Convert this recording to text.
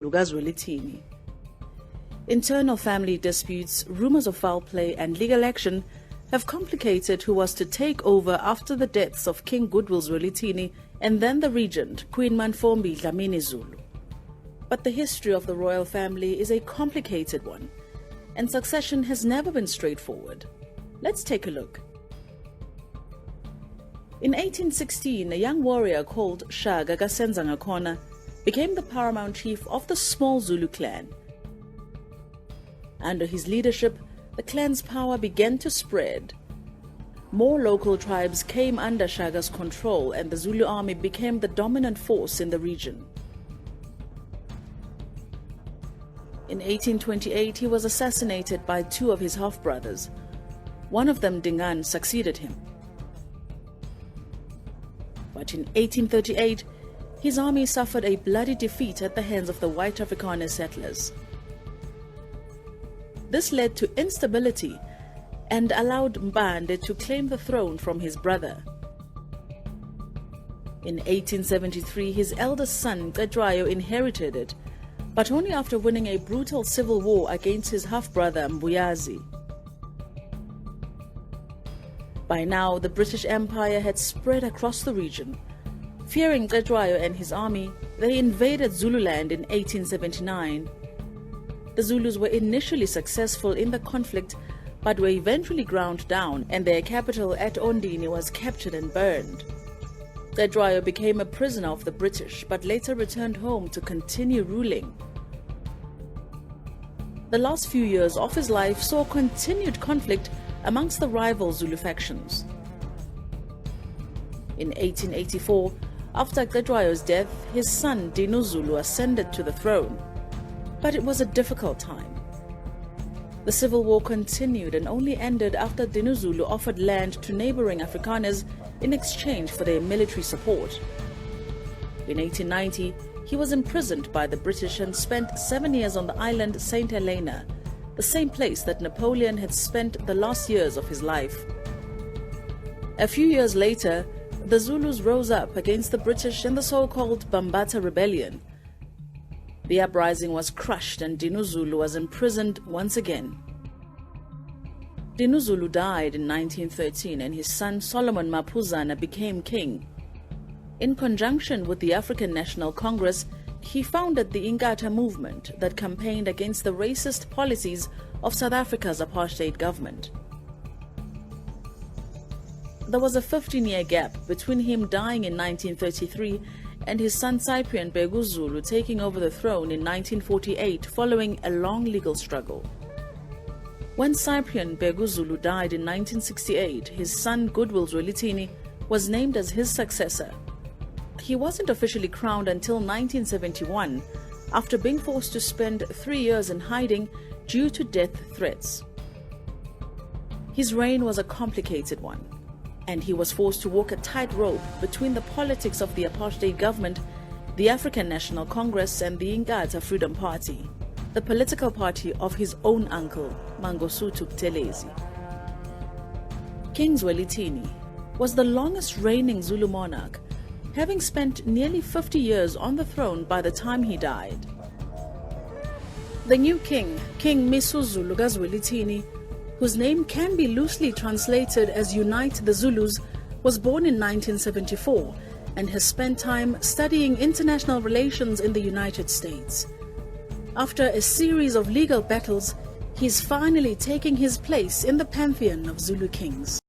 Kazuelithini. Internal family disputes, rumors of foul play and legal action have complicated who was to take over after the deaths of King Zwelithini and then the regent, Queen Manfombi Dlamini Zulu. But the history of the royal family is a complicated one, and succession has never been straightforward. Let's take a look. In 1816, a young warrior called Shaka Zulu became the paramount chief of the small Zulu clan. Under his leadership, the clan's power began to spread. More local tribes came under Shaka's control, and the Zulu army became the dominant force in the region. In 1828, he was assassinated by two of his half-brothers. One of them, Dingaan, succeeded him. But in 1838, his army suffered a bloody defeat at the hands of the white Afrikaner settlers. This led to instability and allowed Mbande to claim the throne from his brother. In 1873, his eldest son, Cetshwayo, inherited it, but only after winning a brutal civil war against his half-brother, Mbuyazi. By now, the British Empire had spread across the region. Fearing Cetshwayo and his army, they invaded Zululand in 1879. The Zulus were initially successful in the conflict, but were eventually ground down, and their capital at Ondini was captured and burned. Cetshwayo became a prisoner of the British, but later returned home to continue ruling. The last few years of his life saw continued conflict amongst the rival Zulu factions. In 1884, after Cetshwayo's death, his son Dinuzulu ascended to the throne. But it was a difficult time. The civil war continued and only ended after Dinuzulu offered land to neighboring Afrikaners in exchange for their military support. In 1890, he was imprisoned by the British and spent 7 years on the island St. Helena, the same place that Napoleon had spent the last years of his life. A few years later, the Zulus rose up against the British in the so-called Bambata Rebellion. The uprising was crushed and Dinuzulu was imprisoned once again. Dinuzulu died in 1913 and his son Solomon Maphuzana became king. In conjunction with the African National Congress, he founded the Inkatha movement that campaigned against the racist policies of South Africa's apartheid government. There was a 15-year gap between him dying in 1933 and his son Cyprian Zulu taking over the throne in 1948 following a long legal struggle. When Cyprian Zulu died in 1968, his son Goodwill Zwelithini was named as his successor. He wasn't officially crowned until 1971, after being forced to spend 3 years in hiding due to death threats. His reign was a complicated one, and he was forced to walk a tightrope between the politics of the apartheid government, the African National Congress and the Inkatha Freedom Party, the political party of his own uncle, Mangosuthu Buthelezi. King Zwelithini was the longest reigning Zulu monarch, having spent nearly 50 years on the throne by the time he died. The new king, King Misuzulu Kazuelithini, whose name can be loosely translated as Unite the Zulus, was born in 1974 and has spent time studying international relations in the United States. After a series of legal battles, he is finally taking his place in the pantheon of Zulu kings.